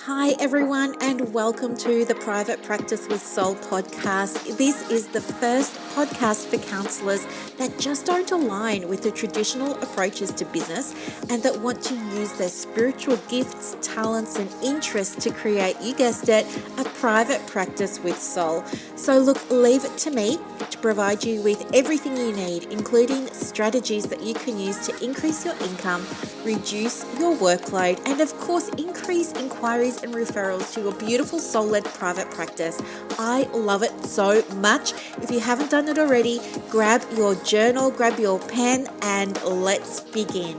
Hi, everyone, and welcome to the Private Practice with Soul podcast. This is the first podcast for counselors that just don't align with the traditional approaches to business and that want to use their spiritual gifts, talents, and interests to create, you guessed it, a private practice with soul. So, look, leave it to me to provide you with everything you need, including strategies that you can use to increase your income, reduce your workload, and of course, increase inquiries and referrals to your beautiful soul-led private practice. I love it so much. If you haven't done it already, grab your journal, grab your pen, and let's begin.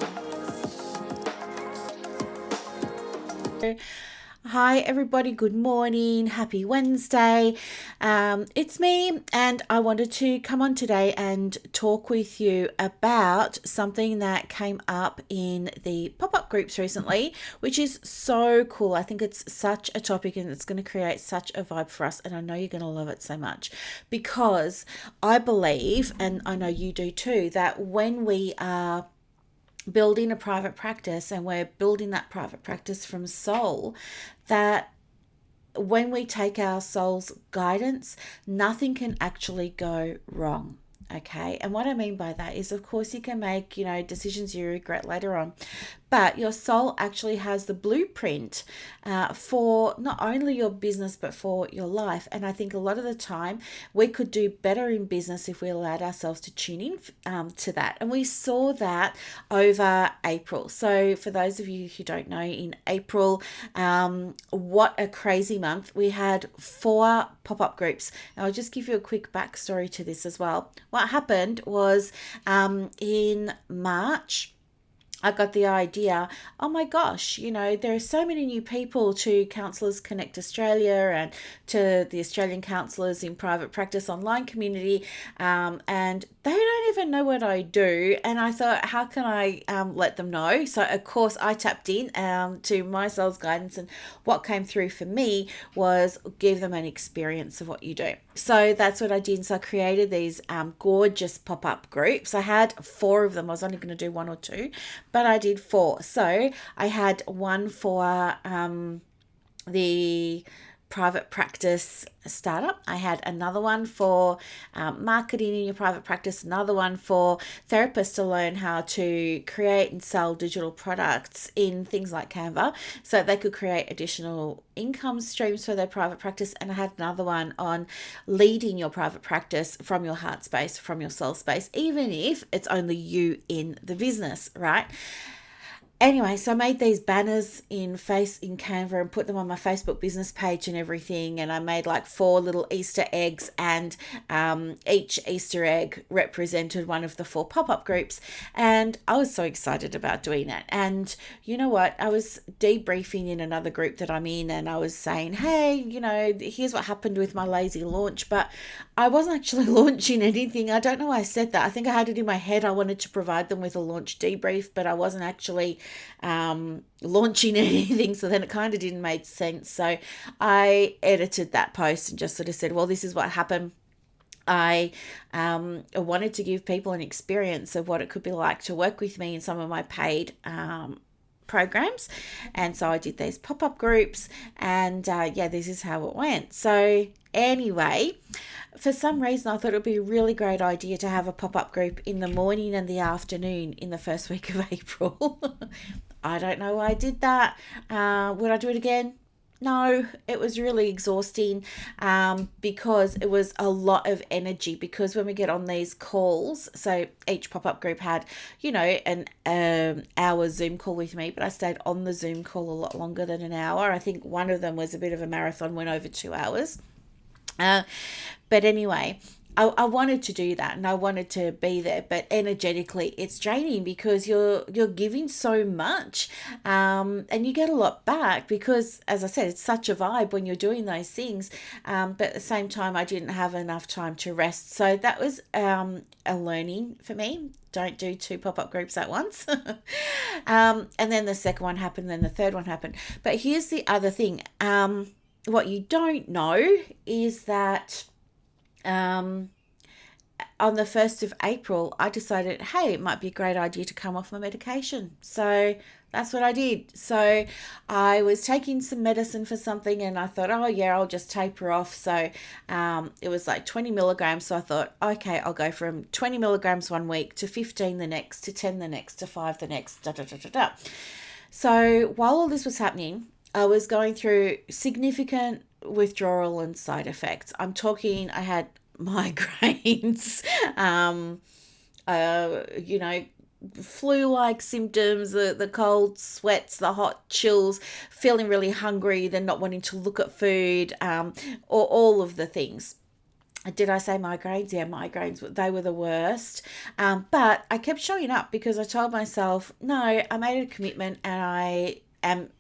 Hi, everybody. Good morning. Happy Wednesday. It's me, and I wanted to come on today and talk with you about something that came up in the pop-up groups recently, which is so cool. I think it's such a topic and it's going to create such a vibe for us, and I know you're going to love it so much because I believe, and I know you do too, that when we are building a private practice and we're building that private practice from soul, that when we take our soul's guidance, nothing can actually go wrong. Okay. And what I mean by that is, of course, you can make, decisions you regret later on, but your soul actually has the blueprint for not only your business, but for your life. And I think a lot of the time we could do better in business if we allowed ourselves to tune in to that. And we saw that over April. So for those of you who don't know, in April, what a crazy month. We had 4 pop-up groups. And I'll just give you a quick backstory to this as well. What happened was in March, I got the idea, oh my gosh, there are so many new people to Counsellors Connect Australia and to the Australian Counsellors in Private Practice online community, and they don't even know what I do. And I thought, how can I let them know? So, of course, I tapped in to my soul's guidance, and what came through for me was give them an experience of what you do. So that's what I did. So I created these gorgeous pop-up groups. I had 4 of them. I was only going to do 1 or 2, but I did 4. So I had one for the private practice startup. I had another one for marketing in your private practice, another one for therapists to learn how to create and sell digital products in things like Canva so they could create additional income streams for their private practice. And I had another one on leading your private practice from your heart space, from your soul space, even if it's only you in the business, right? Anyway, so I made these banners in Canva and put them on my Facebook business page and everything. And I made like 4 little Easter eggs, and each Easter egg represented one of the 4 pop-up groups. And I was so excited about doing it. And you know what? I was debriefing in another group that I'm in, and I was saying, hey, here's what happened with my lazy launch. But I wasn't actually launching anything. I don't know why I said that. I think I had it in my head. I wanted to provide them with a launch debrief, but I wasn't actually launching anything. So then it kind of didn't make sense. So I edited that post and just sort of said, well, this is what happened. I wanted to give people an experience of what it could be like to work with me in some of my paid programs. And so I did these pop-up groups, and this is how it went. So anyway, for some reason I thought it would be a really great idea to have a pop-up group in the morning and the afternoon in the first week of April. I don't know why I did that. Would I do it again? No, it was really exhausting because it was a lot of energy. Because when we get on these calls, so each pop-up group had, an hour Zoom call with me, but I stayed on the Zoom call a lot longer than an hour. I think one of them was a bit of a marathon, went over 2 hours. But anyway, I wanted to do that and I wanted to be there, but energetically it's draining because you're giving so much, and you get a lot back because, as I said, it's such a vibe when you're doing those things. But at the same time, I didn't have enough time to rest. So that was a learning for me. Don't do 2 pop-up groups at once. And then the second one happened, then the third one happened. But here's the other thing. What you don't know is that on the 1st of April, I decided, hey, it might be a great idea to come off my medication. So That's what I did. So I was taking some medicine for something and I thought, oh, yeah, I'll just taper off. So it was like 20 milligrams. So I thought, okay, I'll go from 20 milligrams one week to 15 the next, to 10 the next, to 5 the next, da da da da da. So while all this was happening, I was going through significant withdrawal and side effects. I'm talking, I had migraines, you know, flu-like symptoms, the cold sweats, the hot chills, feeling really hungry, then not wanting to look at food, or all of the things. Did I say migraines? Yeah, migraines. They were the worst. But I kept showing up because I told myself, no, I made a commitment and I am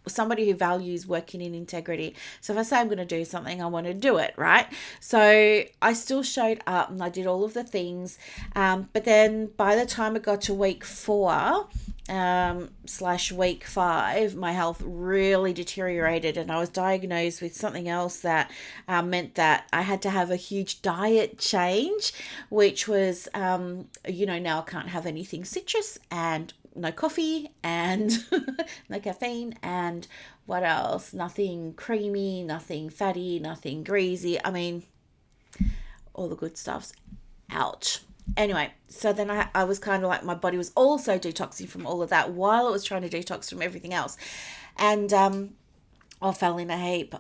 somebody who values working in integrity. So if I say I'm going to do something, I want to do it, right? So I still showed up and I did all of the things. But then by the time it got to week 4, / week 5, my health really deteriorated and I was diagnosed with something else that meant that I had to have a huge diet change, which was, now I can't have anything citrus and no coffee and no caffeine and what else? Nothing creamy, nothing fatty, nothing greasy. I mean, all the good stuff's out. Anyway, so then I was kind of like, my body was also detoxing from all of that while it was trying to detox from everything else. And I fell in a heap.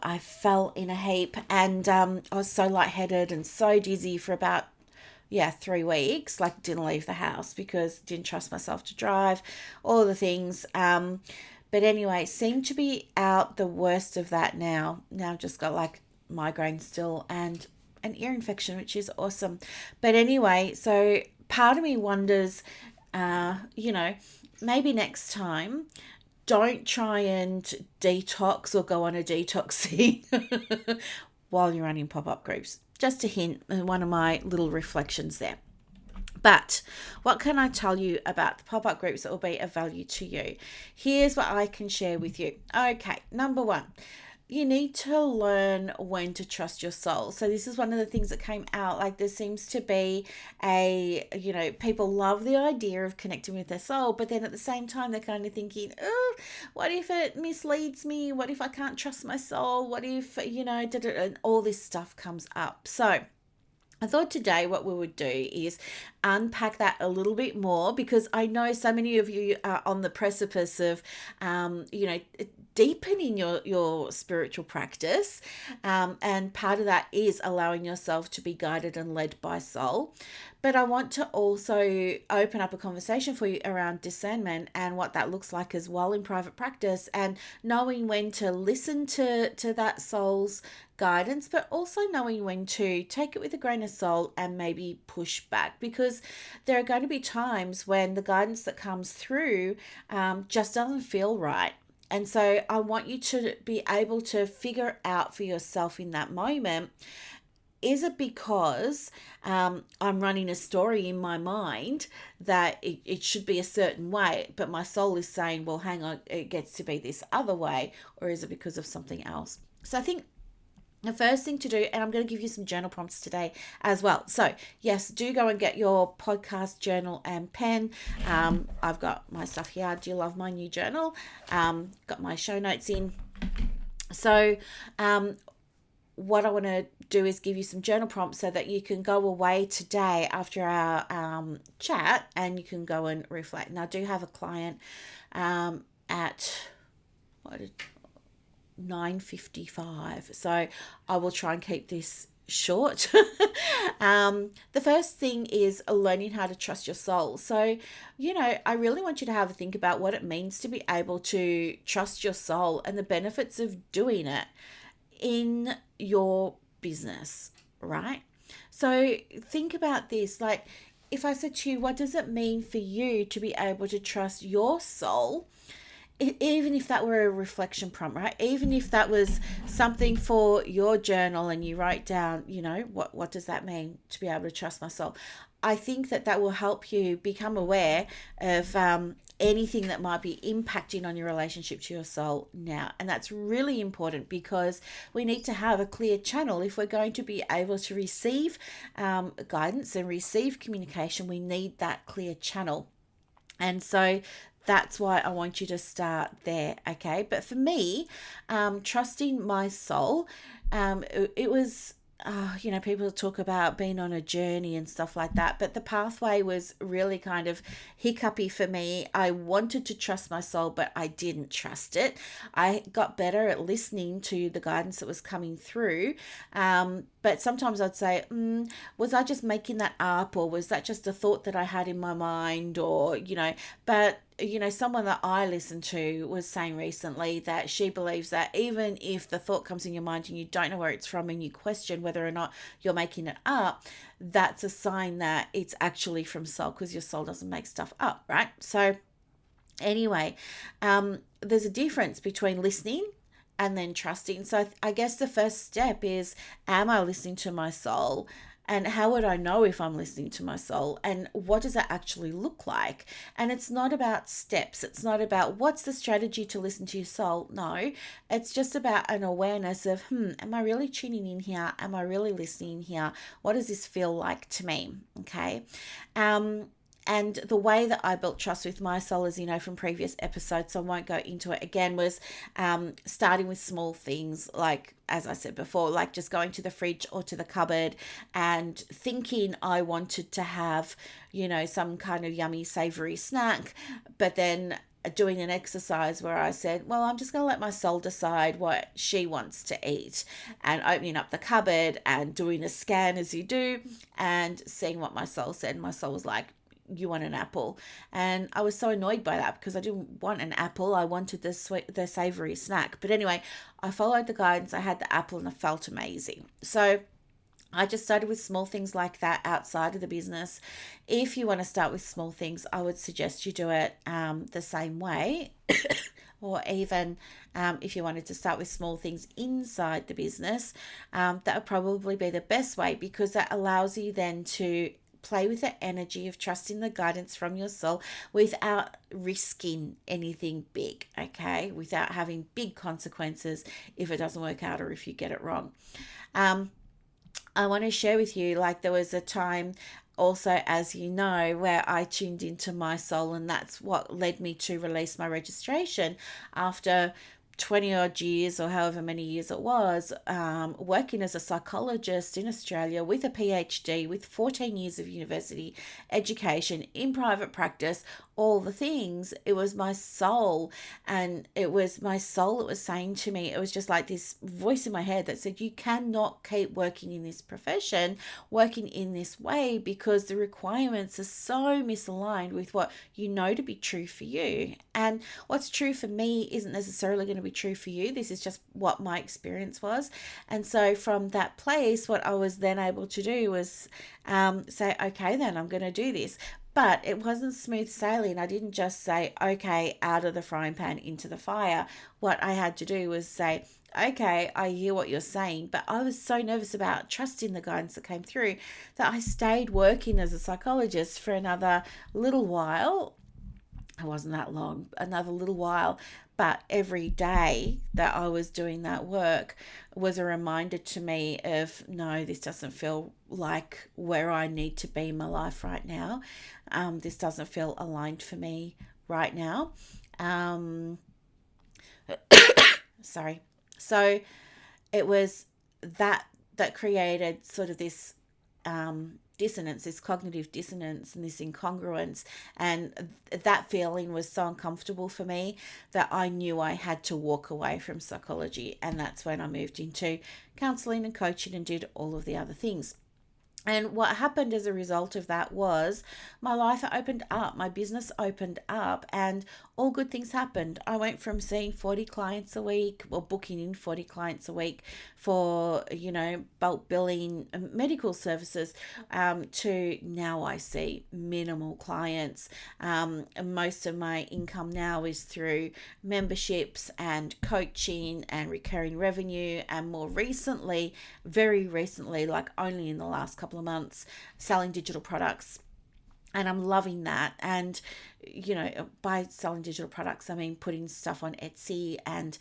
And I was so lightheaded and so dizzy for about 3 weeks. Like, didn't leave the house because didn't trust myself to drive, all the things. But anyway, seem to be out the worst of that now. Now I've just got like migraine still and an ear infection, which is awesome. But anyway, so part of me wonders, maybe next time, don't try and detox or go on a detoxing while you're running pop-up groups. Just a hint, one of my little reflections there. But what can I tell you about the pop-up groups that will be of value to you? Here's what I can share with you. Okay, number 1, you need to learn when to trust your soul. So this is one of the things that came out. Like, there seems to be people love the idea of connecting with their soul, but then at the same time, they're kind of thinking, oh, what if it misleads me? What if I can't trust my soul? What if, and all this stuff comes up. So I thought today what we would do is unpack that a little bit more, because I know so many of you are on the precipice of, deepening your spiritual practice. And part of that is allowing yourself to be guided and led by soul. But I want to also open up a conversation for you around discernment and what that looks like as well in private practice, and knowing when to listen to that soul's guidance, but also knowing when to take it with a grain of salt and maybe push back, because there are going to be times when the guidance that comes through just doesn't feel right. And so I want you to be able to figure out for yourself in that moment, is it because I'm running a story in my mind that it should be a certain way, but my soul is saying, well, hang on, it gets to be this other way, or is it because of something else? So I think the first thing to do, and I'm going to give you some journal prompts today as well. So yes, do go and get your podcast journal and pen. I've got my stuff here. Do you love my new journal? Got my show notes in. So what I want to do is give you some journal prompts so that you can go away today after our chat and you can go and reflect. Now, I do have a client at 9:55, so I will try and keep this short. The first thing is learning how to trust your soul. So, I really want you to have a think about what it means to be able to trust your soul and the benefits of doing it in your business, right? So think about this. Like, if I said to you, what does it mean for you to be able to trust your soul? Even if that were a reflection prompt, right? Even if that was something for your journal and you write down, what does that mean to be able to trust my soul? I think that will help you become aware of anything that might be impacting on your relationship to your soul now. And that's really important, because we need to have a clear channel. If we're going to be able to receive guidance and receive communication, we need that clear channel. And so That's why I want you to start there, okay? But for me, trusting my soul, it was, people talk about being on a journey and stuff like that, but the pathway was really kind of hiccupy for me. I wanted to trust my soul, but I didn't trust it. I got better at listening to the guidance that was coming through. But sometimes I'd say, was I just making that up, or was that just a thought that I had in my mind, or, but someone that I listened to was saying recently that she believes that even if the thought comes in your mind and you don't know where it's from and you question whether or not you're making it up, that's a sign that it's actually from soul, because your soul doesn't make stuff up, right? So anyway, there's a difference between listening and then trusting. So I guess the first step is, am I listening to my soul? And how would I know if I'm listening to my soul? And what does that actually look like? And it's not about steps. It's not about what's the strategy to listen to your soul. No, it's just about an awareness of, am I really tuning in here? Am I really listening here? What does this feel like to me? Okay. And the way that I built trust with my soul, as you know from previous episodes, so I won't go into it again, was starting with small things, like, as I said before, like just going to the fridge or to the cupboard and thinking I wanted to have, some kind of yummy, savory snack, but then doing an exercise where I said, well, I'm just going to let my soul decide what she wants to eat, and opening up the cupboard and doing a scan as you do and seeing what my soul said. And my soul was like, you want an apple. And I was so annoyed by that, because I didn't want an apple. I wanted the savory snack. But anyway, I followed the guidance. I had the apple and it felt amazing. So I just started with small things like that outside of the business. If you want to start with small things, I would suggest you do it the same way. Or even if you wanted to start with small things inside the business, that would probably be the best way, because that allows you then to play with the energy of trusting the guidance from your soul without risking anything big, okay? Without having big consequences if it doesn't work out or if you get it wrong. I want to share with you, like, there was a time also, as you know, where I tuned into my soul, and that's what led me to release my registration after 20 odd years, or however many years it was, working as a psychologist in Australia with a PhD, with 14 years of university education, in private practice, all the things. It was my soul, and it was my soul that was saying to me, it was just like this voice in my head that said, you cannot keep working in this profession, working in this way, because the requirements are so misaligned with what you know to be true for you. And what's true for me isn't necessarily going to be true for you. This is just what my experience was. And so from that place, what I was then able to do was say, okay, then I'm going to do this. But it wasn't smooth sailing. I didn't just say, okay, out of the frying pan into the fire. What I had to do was say, okay, I hear what you're saying, but I was so nervous about trusting the guidance that came through that I stayed working as a psychologist for another little while. It wasn't that long, another little while, but every day that I was doing that work was a reminder to me of, no, this doesn't feel like where I need to be in my life right now. This doesn't feel aligned for me right now. Sorry. So it was that created sort of this dissonance, this cognitive dissonance, and this incongruence. And that feeling was so uncomfortable for me that I knew I had to walk away from psychology. And that's when I moved into counseling and coaching and did all of the other things. And what happened as a result of that was my life opened up, my business opened up, and all good things happened. I went from seeing 40 clients a week, or booking in 40 clients a week for, bulk billing medical services, to now I see minimal clients. Most of my income now is through memberships and coaching and recurring revenue, and more recently, very recently, like only in the last couple of months, selling digital products. And I'm loving that. And, by selling digital products, I mean putting stuff on Etsy and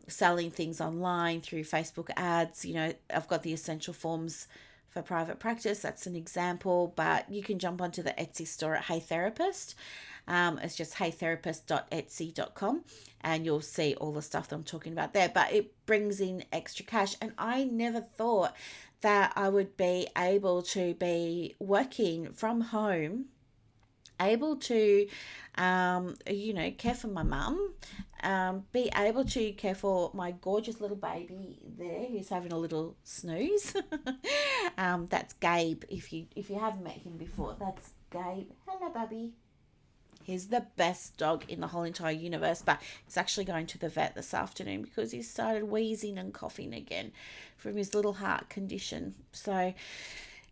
selling things online through Facebook ads. I've got the essential forms for private practice. That's an example, but you can jump onto the Etsy store at Hey Therapist. It's just heytherapist.etsy.com, and you'll see all the stuff that I'm talking about there. But it brings in extra cash, and I never thought that I would be able to be working from home, able to, care for my mum, be able to care for my gorgeous little baby there who's having a little snooze. That's Gabe. If you haven't met him before, that's Gabe. Hello, Bubby. He's the best dog in the whole entire universe, but he's actually going to the vet this afternoon because he started wheezing and coughing again from his little heart condition. So,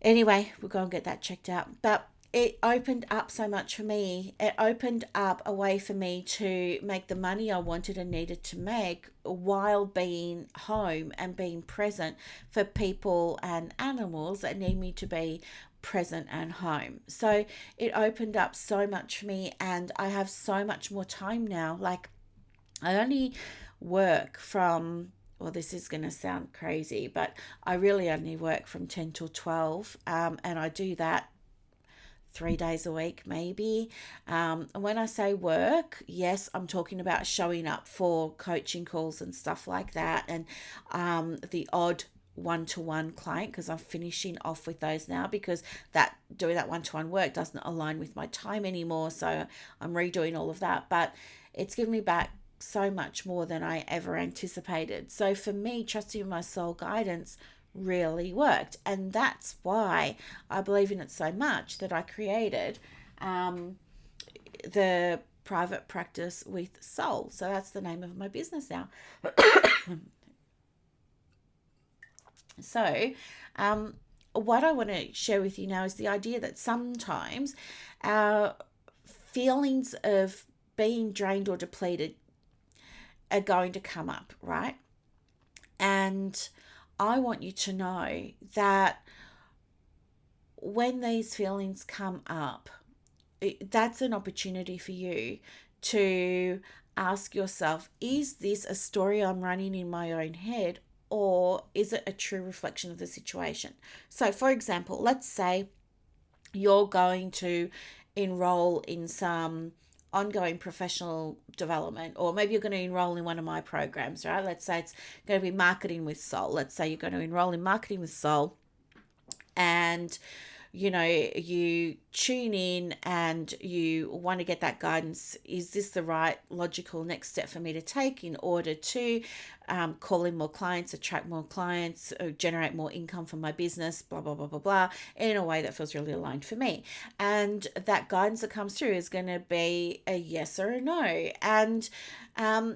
anyway, we'll go and get that checked out. But it opened up so much for me. It opened up a way for me to make the money I wanted and needed to make while being home and being present for people and animals that need me to be present and home. So it opened up so much for me, and I have so much more time now. Like, I only work from, well, this is going to sound crazy, but I really only work from 10 till 12, and I do that 3 days a week, maybe. When I say work, yes, I'm talking about showing up for coaching calls and stuff like that, and the odd one-to-one client, because I'm finishing off with those now, because that doing that one-to-one work doesn't align with my time anymore, so I'm redoing all of that. But it's given me back so much more than I ever anticipated. So for me, trusting my soul guidance really worked, and that's why I believe in it so much that I created the private practice with soul. So that's the name of my business now. So, what I want to share with you now is the idea that sometimes our feelings of being drained or depleted are going to come up, right? And I want you to know that when these feelings come up, that's an opportunity for you to ask yourself, is this a story I'm running in my own head, or is it a true reflection of the situation? So, for example, let's say you're going to enroll in some ongoing professional development, or maybe you're going to enroll in one of my programs, right? Let's say it's going to be marketing with soul. Let's say you're going to enroll in marketing with soul, and you tune in and you want to get that guidance. Is this the right logical next step for me to take in order to call in more clients, attract more clients, generate more income for my business, blah, blah, blah, blah, blah, in a way that feels really aligned for me? And that guidance that comes through is going to be a yes or a no. And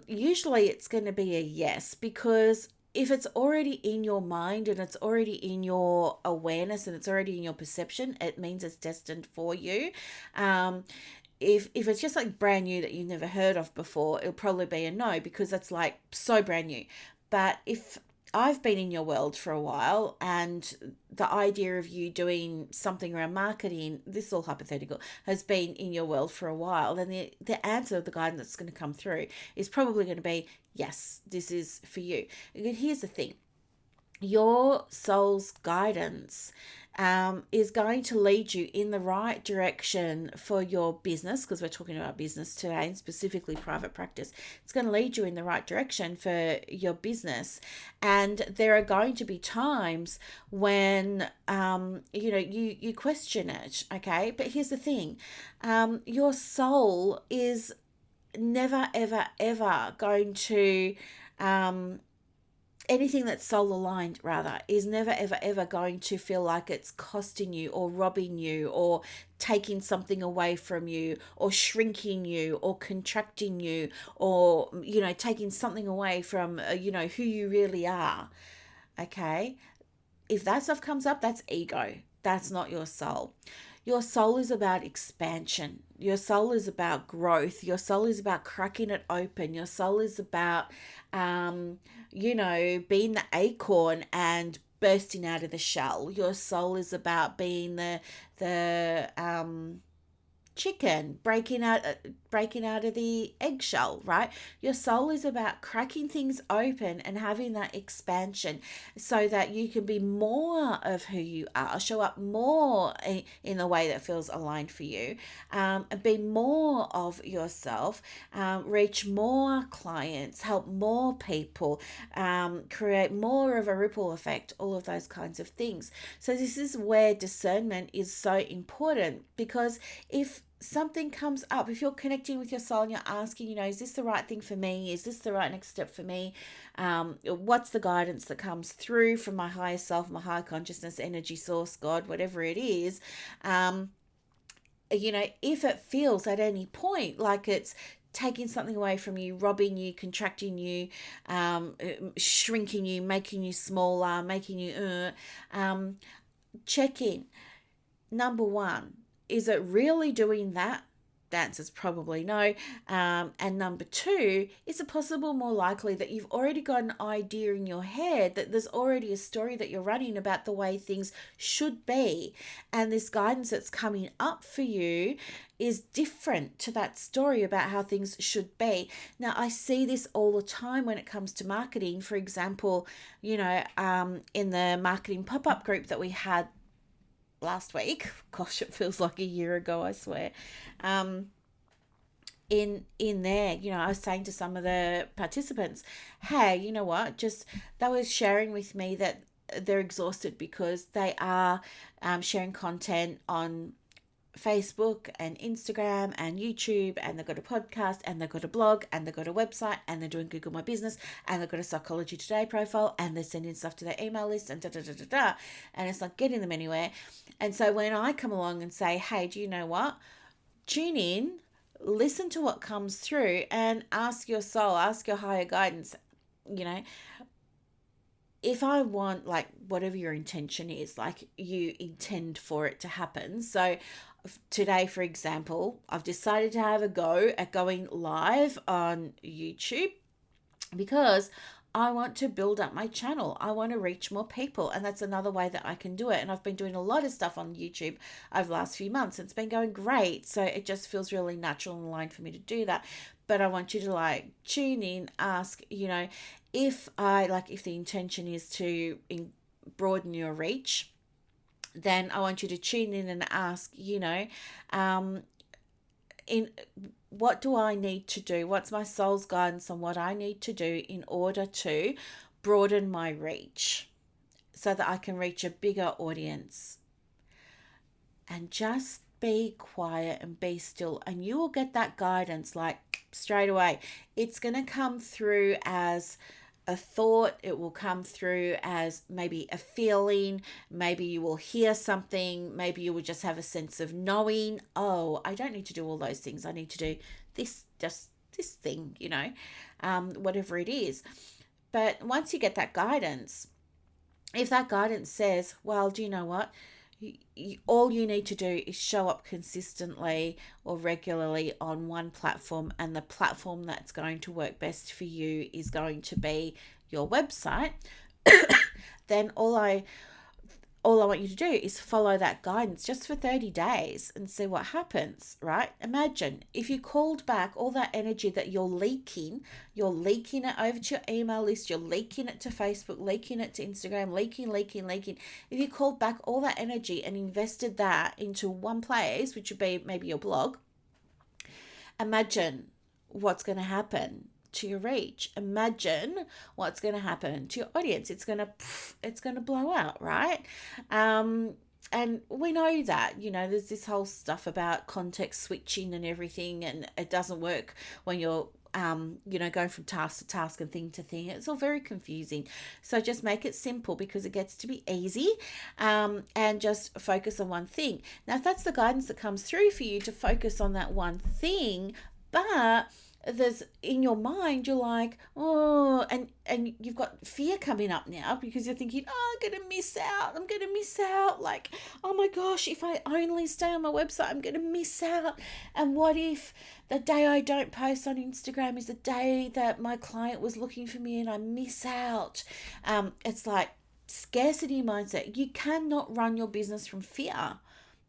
usually it's going to be a yes, because if it's already in your mind and it's already in your awareness and it's already in your perception, it means it's destined for you. If it's just like brand new that you've never heard of before, it'll probably be a no, because that's like so brand new. But if I've been in your world for a while, and the idea of you doing something around marketing, this is all hypothetical, has been in your world for a while, then the answer of the guidance that's going to come through is probably going to be, yes, this is for you. And here's the thing. Your soul's guidance is going to lead you in the right direction for your business, because we're talking about business today, and specifically private practice. It's going to lead you in the right direction for your business. And there are going to be times when you question it, okay? But here's the thing. Your soul is never, ever, ever going to anything that's soul aligned, rather, is never, ever, ever going to feel like it's costing you or robbing you or taking something away from you or shrinking you or contracting you or, taking something away from, who you really are. Okay. If that stuff comes up, that's ego. That's not your soul. Your soul is about expansion. Your soul is about growth. Your soul is about cracking it open. Your soul is about, being the acorn and bursting out of the shell. Your soul is about being the chicken breaking out of the eggshell, right? Your soul is about cracking things open and having that expansion so that you can be more of who you are, show up more in the way that feels aligned for you, and be more of yourself, reach more clients, help more people, create more of a ripple effect, all of those kinds of things. So this is where discernment is so important, because if something comes up, if you're connecting with your soul and you're asking, is this the right thing for me? Is this the right next step for me? What's the guidance that comes through from my higher self, my higher consciousness, energy source, God, whatever it is? If it feels at any point like it's taking something away from you, robbing you, contracting you, shrinking you, making you smaller, making you check in. Number one, is it really doing that? The answer is probably no. And number two, is it possible more likely that you've already got an idea in your head, that there's already a story that you're running about the way things should be, and this guidance that's coming up for you is different to that story about how things should be. Now, I see this all the time when it comes to marketing. For example, in the marketing pop-up group that we had last week, gosh, it feels like a year ago, I swear. In there, I was saying to some of the participants, hey, you know what, just they were sharing with me that they're exhausted because they are sharing content on Facebook and Instagram and YouTube, and they've got a podcast, and they've got a blog, and they've got a website, and they're doing Google My Business, and they've got a Psychology Today profile, and they're sending stuff to their email list, and and it's not getting them anywhere. And so when I come along and say, hey, do you know what? Tune in, listen to what comes through, and ask your soul, ask your higher guidance, if I want, like, whatever your intention is, like, you intend for it to happen. So today, for example, I've decided to have a go at going live on YouTube because I want to build up my channel. I want to reach more people, and that's another way that I can do it. And I've been doing a lot of stuff on YouTube over the last few months. It's been going great. So it just feels really natural and aligned for me to do that. But I want you to tune in, ask, if the intention is to broaden your reach, then I want you to tune in and ask, in what do I need to do? What's my soul's guidance on what I need to do in order to broaden my reach so that I can reach a bigger audience? And just be quiet and be still, and you will get that guidance straight away. It's going to come through as a thought, it will come through as maybe a feeling, maybe you will hear something, maybe you will just have a sense of knowing, oh, I don't need to do all those things, I need to do this, just this thing, whatever it is. But once you get that guidance, if that guidance says, well, do you know what? All you need to do is show up consistently or regularly on one platform, and the platform that's going to work best for you is going to be your website. Then all I want you to do is follow that guidance just for 30 days and see what happens, right? Imagine if you called back all that energy that you're leaking it over to your email list, you're leaking it to Facebook, leaking it to Instagram, leaking. If you called back all that energy and invested that into one place, which would be maybe your blog, imagine what's going to happen to your reach. Imagine what's going to happen to your audience. It's going to blow out, right? And we know that, there's this whole stuff about context switching and everything, and it doesn't work when you're going from task to task and thing to thing. It's all very confusing. So just make it simple, because it gets to be easy, and just focus on one thing. Now, if that's the guidance that comes through for you, to focus on that one thing, but there's in your mind, you're like, oh, and you've got fear coming up now because you're thinking, oh, I'm going to miss out. Like, oh my gosh, if I only stay on my website, I'm going to miss out. And what if the day I don't post on Instagram is the day that my client was looking for me and I miss out? It's like scarcity mindset. You cannot run your business from fear.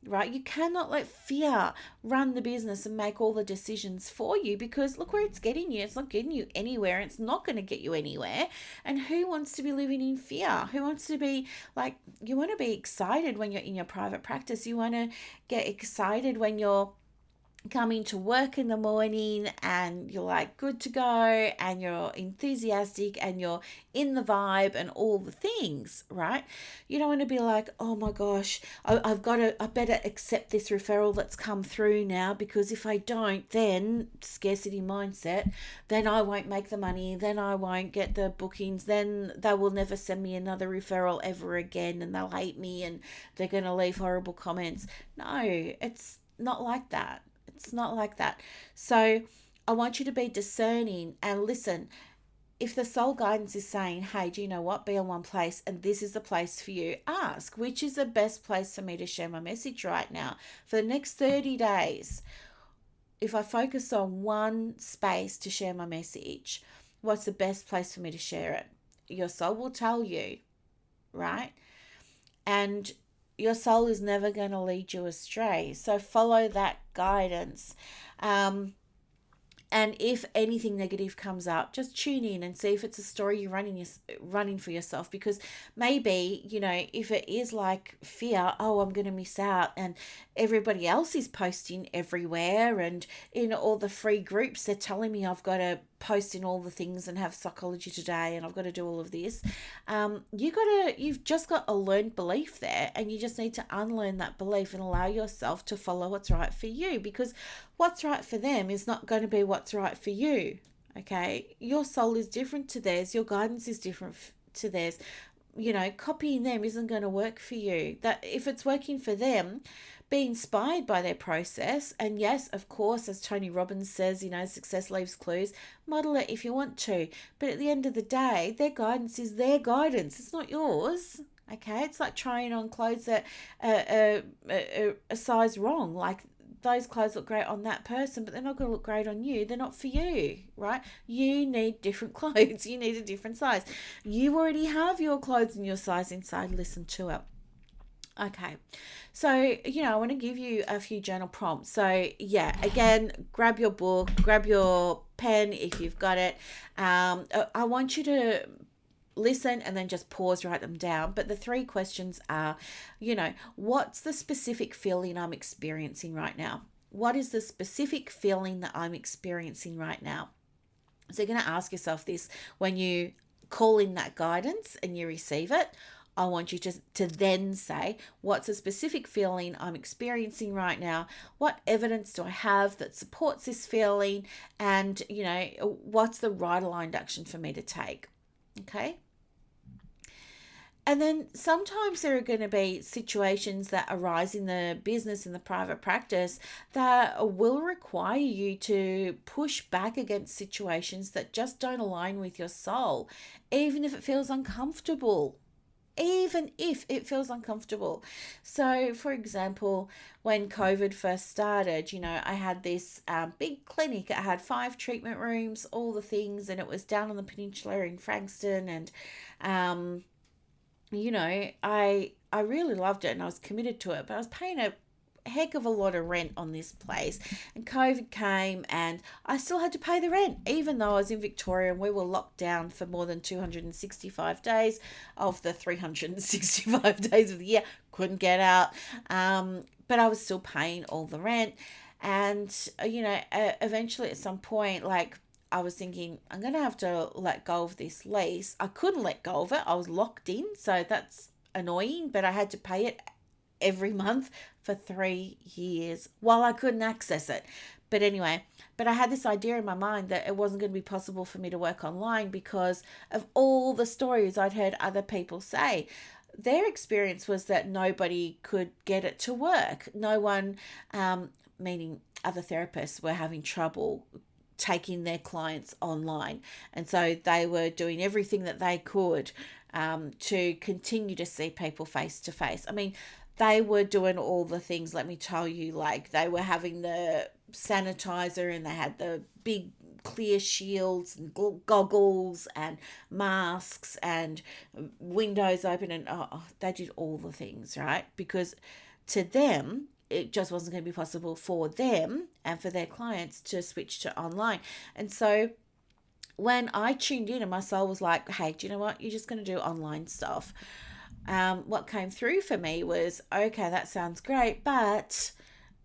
right? You cannot let fear run the business and make all the decisions for you, because look where it's getting you. It's not getting you anywhere. It's not going to get you anywhere. And who wants to be living in fear? Who wants to be like, you want to be excited when you're in your private practice. You want to get excited when you're coming to work in the morning and you're like good to go and you're enthusiastic and you're in the vibe and all the things, right? You don't want to be like, oh my gosh, I better accept this referral that's come through now, because if I don't, then scarcity mindset, then I won't make the money, then I won't get the bookings, then they will never send me another referral ever again and they'll hate me and they're going to leave horrible comments. No, it's not like that. It's not like that. So I want you to be discerning and listen. If the soul guidance is saying, hey, do you know what? Be in one place and this is the place for you, ask, which is the best place for me to share my message right now? For the next 30 days, if I focus on one space to share my message, what's the best place for me to share it? Your soul will tell you, right? And your soul is never going to lead you astray. So follow that guidance. And if anything negative comes up, just tune in and see if it's a story you're running for yourself. Because maybe, if it is like fear, oh, I'm going to miss out, and everybody else is posting everywhere, and in all the free groups, they're telling me I've got to post in all the things and have psychology today and I've got to do all of this. You've just got a learned belief there, and you just need to unlearn that belief and allow yourself to follow what's right for you, because what's right for them is not going to be what's right for you. Okay, your soul is different to theirs, your guidance is different to theirs. Copying them isn't going to work for you. That if it's working for them, be inspired by their process. And yes, of course, as Tony Robbins says, success leaves clues. Model it if you want to. But at the end of the day, their guidance is their guidance. It's not yours. Okay, it's like trying on clothes that are a size wrong. Like, those clothes look great on that person, but they're not going to look great on you. They're not for you, right? You need different clothes. You need a different size. You already have your clothes and your size inside. Listen to it. Okay, so, I want to give you a few journal prompts. So, yeah, again, grab your book, grab your pen if you've got it. I want you to listen and then just pause, write them down. But the 3 questions are, what's the specific feeling I'm experiencing right now? What is the specific feeling that I'm experiencing right now? So you're going to ask yourself this when you call in that guidance and you receive it. I want you to then say, what's a specific feeling I'm experiencing right now? What evidence do I have that supports this feeling? And, what's the right aligned action for me to take? Okay. And then sometimes there are going to be situations that arise in the business, in the private practice, that will require you to push back against situations that just don't align with your soul, even if it feels uncomfortable. Even if it feels uncomfortable. So, for example, when COVID first started, I had this big clinic. It had 5 treatment rooms, all the things, and it was down on the peninsula in Frankston. And, I really loved it and I was committed to it, but I was paying a heck of a lot of rent on this place, and COVID came and I still had to pay the rent, even though I was in Victoria and we were locked down for more than 265 days of the 365 days of the year. Couldn't get out, but I was still paying all the rent. And eventually at some point, like, I was thinking, I'm going to have to let go of this lease. I couldn't let go of it. I was locked in, so that's annoying, but I had to pay it every month for 3 years while I couldn't access it. But anyway, I had this idea in my mind that it wasn't going to be possible for me to work online because of all the stories I'd heard other people say. Their experience was that nobody could get it to work. No one, meaning other therapists, were having trouble taking their clients online. And so they were doing everything that they could to continue to see people face to face. I mean, they were doing all the things, let me tell you, like they were having the sanitizer and they had the big clear shields and goggles and masks and windows open, and they did all the things, right? Because to them, it just wasn't going to be possible for them and for their clients to switch to online. And so when I tuned in and my soul was like, hey, do you know what? You're just going to do online stuff. What came through for me was, okay, that sounds great, but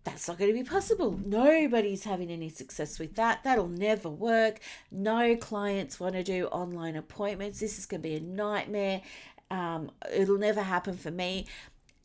that's not going to be possible. Nobody's having any success with that. That'll never work. No clients want to do online appointments. This is going to be a nightmare. It'll never happen for me.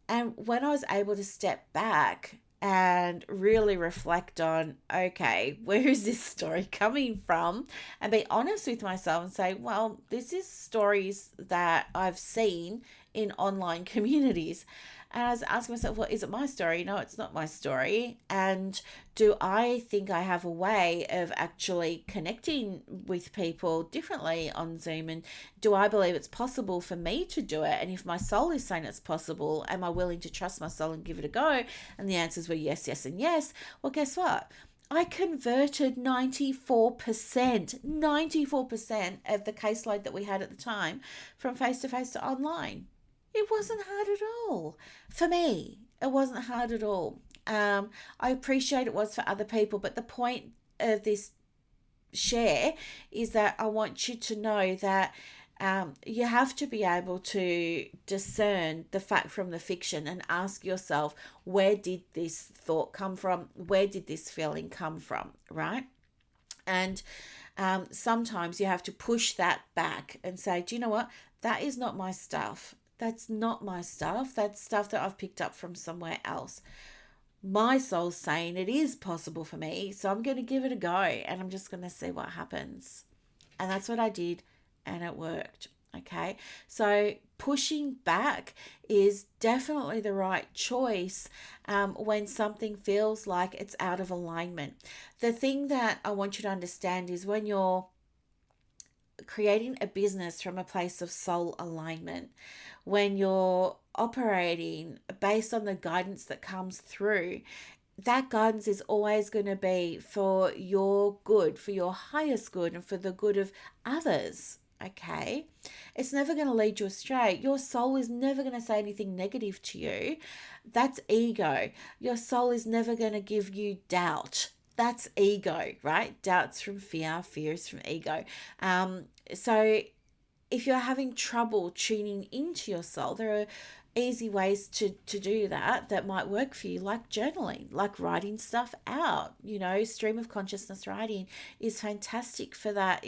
And when I was able to step back and really reflect on, okay, where is this story coming from? And be honest with myself and say, well, this is stories that I've seen in online communities. And I was asking myself, well, is it my story? No, it's not my story. And do I think I have a way of actually connecting with people differently on Zoom? And do I believe it's possible for me to do it? And if my soul is saying it's possible, am I willing to trust my soul and give it a go? And the answers were yes, yes, and yes. Well, guess what? I converted 94% of the caseload that we had at the time from face-to-face to online. It wasn't hard at all. For me, it wasn't hard at all. I appreciate it was for other people, but the point of this share is that I want you to know that you have to be able to discern the fact from the fiction and ask yourself, where did this thought come from? Where did this feeling come from, right? And sometimes you have to push that back and say, do you know what? That is not my stuff. That's not my stuff. That's stuff that I've picked up from somewhere else. My soul's saying it is possible for me, so I'm going to give it a go and I'm just going to see what happens. And that's what I did, and it worked. Okay, so pushing back is definitely the right choice when something feels like it's out of alignment. The thing that I want you to understand is when you're creating a business from a place of soul alignment, when you're operating based on the guidance that comes through, that guidance is always going to be for your good, for your highest good, and for the good of others. Okay, it's never going to lead you astray. Your soul is never going to say anything negative to you. That's ego. Your soul is never going to give you doubt. That's ego, right? Doubt's from fear, fear is from ego. So if you're having trouble tuning into your soul, there are easy ways to do that might work for you, like journaling, like writing stuff out. Stream of consciousness writing is fantastic for that.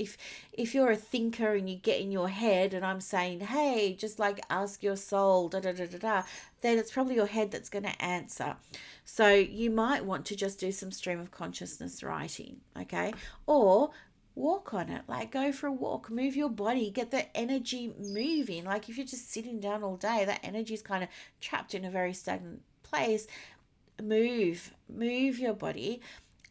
If you're a thinker and you get in your head and I'm saying, hey, just like ask your soul, da da da da da, then it's probably your head that's going to answer. So you might want to just do some stream of consciousness writing, okay? Or walk on it, like go for a walk, move your body, get the energy moving. Like if you're just sitting down all day, that energy is kind of trapped in a very stagnant place. Move your body,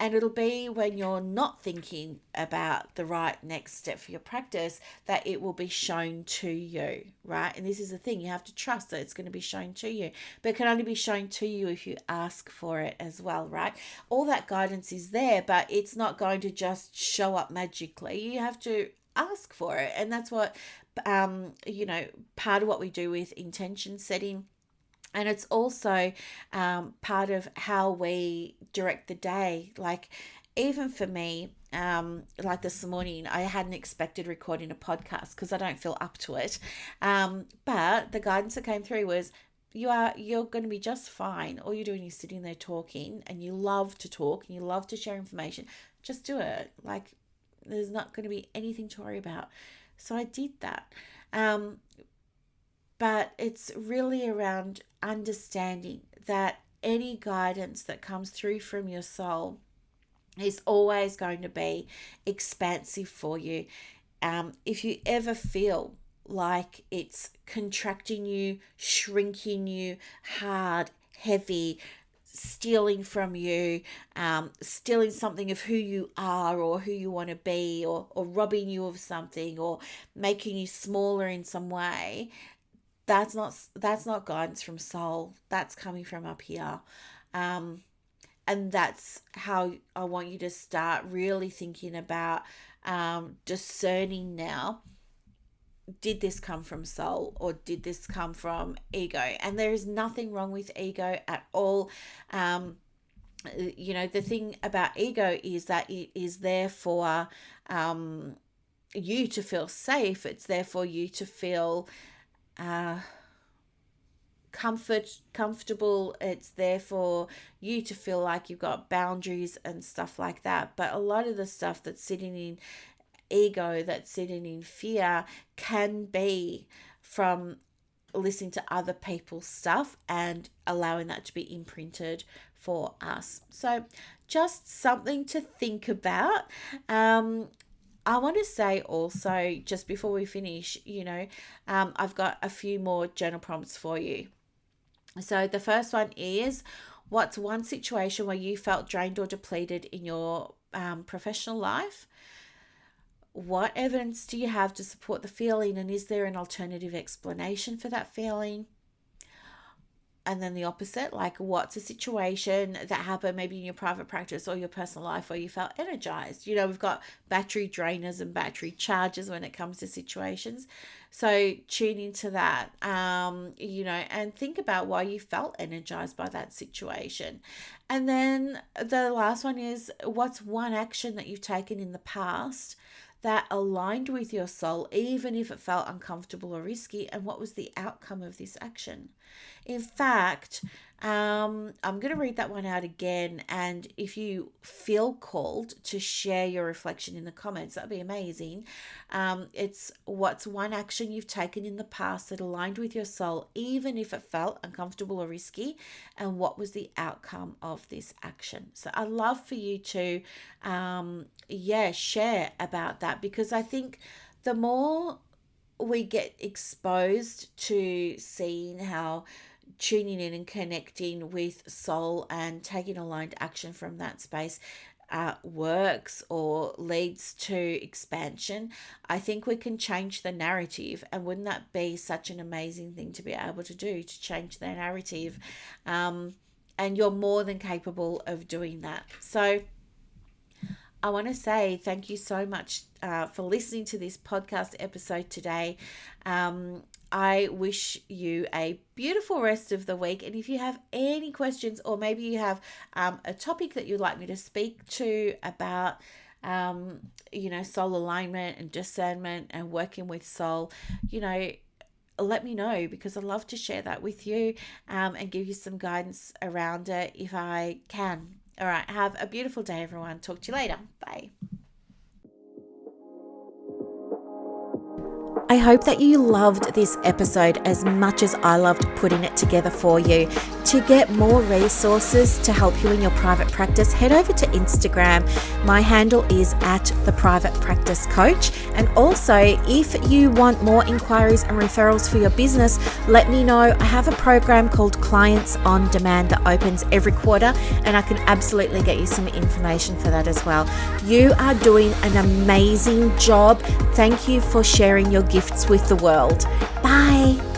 and it'll be when you're not thinking about the right next step for your practice that it will be shown to you, right? And this is the thing, you have to trust that it's going to be shown to you, but it can only be shown to you if you ask for it as well, right? All that guidance is there, but it's not going to just show up magically. You have to ask for it. And that's what part of what we do with intention setting. And it's also part of how we direct the day. Like even for me, like this morning, I hadn't expected recording a podcast because I don't feel up to it. But the guidance that came through was, you're going to be just fine. All you're doing is sitting there talking, and you love to talk and you love to share information. Just do it. Like there's not going to be anything to worry about. So I did that. But it's really around understanding that any guidance that comes through from your soul is always going to be expansive for you. If you ever feel like it's contracting you, shrinking you, hard, heavy, stealing from you, stealing something of who you are or who you want to be, or robbing you of something, or making you smaller in some way, that's not guidance from soul. That's coming from up here. And that's how I want you to start really thinking about discerning now did this come from soul or did this come from ego? And there is nothing wrong with ego at all. The thing about ego is that it is there for you to feel safe. It's there for you to feel comfortable. It's there for you to feel like you've got boundaries and stuff like that. But a lot of the stuff that's sitting in ego, that's sitting in fear, can be from listening to other people's stuff and allowing that to be imprinted for us. So just something to think about. I want to say also, just before we finish, I've got a few more journal prompts for you. So the first one is, what's one situation where you felt drained or depleted in your professional life? What evidence do you have to support the feeling, and is there an alternative explanation for that feeling? And then the opposite, like, what's a situation that happened maybe in your private practice or your personal life where you felt energized? We've got battery drainers and battery chargers when it comes to situations. So tune into that, and think about why you felt energized by that situation. And then the last one is, what's one action that you've taken in the past that aligned with your soul, even if it felt uncomfortable or risky, and what was the outcome of this action? In fact, I'm going to read that one out again, and if you feel called to share your reflection in the comments, that'd be amazing. It's, what's one action you've taken in the past that aligned with your soul, even if it felt uncomfortable or risky, and what was the outcome of this action? So I'd love for you to share about that, because I think the more we get exposed to seeing how tuning in and connecting with soul and taking aligned action from that space works or leads to expansion, I think we can change the narrative. And wouldn't that be such an amazing thing to be able to do, to change the narrative? And you're more than capable of doing that. So I want to say thank you so much for listening to this podcast episode today. I wish you a beautiful rest of the week. And if you have any questions, or maybe you have a topic that you'd like me to speak to about, soul alignment and discernment and working with soul, let me know, because I'd love to share that with you and give you some guidance around it if I can. All right, have a beautiful day, everyone. Talk to you later. Bye. I hope that you loved this episode as much as I loved putting it together for you. To get more resources to help you in your private practice, head over to Instagram. My handle is @theprivatepracticecoach. And also, if you want more inquiries and referrals for your business, let me know. I have a program called Clients on Demand that opens every quarter, and I can absolutely get you some information for that as well. You are doing an amazing job. Thank you for sharing your gifts with the world. Bye.